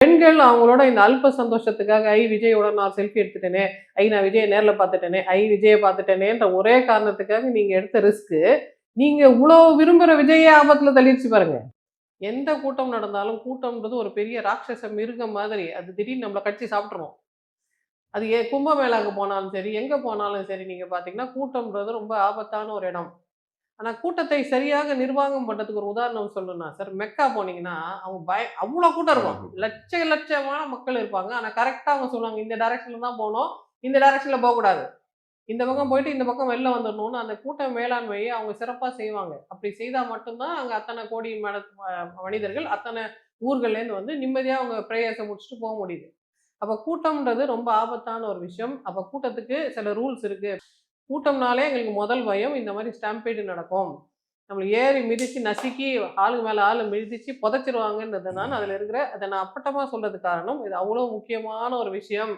பெண்கள் அவங்களோட இந்த அல்ப சந்தோஷத்துக்காக விஜயோட நான் செல்ஃபி எடுத்துட்டேனே, நான் விஜய நேர்ல பார்த்துட்டேனே, விஜய பார்த்துட்டேனேன்ற ஒரே காரணத்துக்காக நீங்க எடுத்த ரிஸ்க்கு, நீங்க இவ்ளோ விரும்புற விஜயே ஆபத்துல தள்ளிருச்சு பாருங்க. எந்த கூட்டம் நடந்தாலும் கூட்டம்ன்றது ஒரு பெரிய ராட்சச மிருகம் மாதிரி. அது திடீர்னு நம்மள கடிச்சு சாப்பிட்டுரும். அது கும்பமேளாவுக்கு போனாலும் சரி, எங்க போனாலும் சரி நீங்க பார்த்தீங்கன்னா, கூட்டம்ன்றது ரொம்ப ஆபத்தான ஒரு இடம். ஆனா கூட்டத்தை சரியாக நிர்வாகம் பண்றதுக்கு ஒரு உதாரணம் சொல்லணும்னா சார், மெக்கா போனீங்கன்னா, அவங்க அவ்ளோ கூட்டம் இருக்கும். லட்சமான மக்கள் இருப்பாங்க. ஆனா கரெக்ட்டா அவங்க சொல்லுவாங்க, இந்த டைரக்ஷன்ல தான் போணும். இந்த டைரக்ஷன்ல போக்கூடாது. இந்த பக்கம் போயிட்டு இந்த பக்கம் வெளில வந்துரணும்னு அந்த கூட்ட மேலாண்மையை அவங்க சிறப்பா செய்வாங்க. அப்படி செய்தா மட்டும் தான் அங்க அத்தன கோடி மனிதர்கள், அத்தன ஊர்கள்லேருந்து வந்து நிம்மதியா அவங்க பிரேயர்ஸ முடிச்சுட்டு போ முடியுது. அப்ப கூட்டம்ன்றது ரொம்ப ஆபத்தான ஒரு விஷயம். அப்ப கூட்டத்துக்கு சில ரூல்ஸ் இருக்கு. கூட்டம்னாலே எங்களுக்கு முதல் பயம் இந்த மாரி ஸ்டாம்பீடு நடக்கும். நம்மள ஏறி மிதிச்சு நசுக்கி ஆளுக்கு மேல ஆளு மிதிச்சு புதைச்சிருவாங்கன்றது தான் அதுல இருக்கிற அத நான் அப்பட்டமா சொல்றதுக்கு காரணம். இது அவ்வளோ முக்கியமான ஒரு விஷயம்.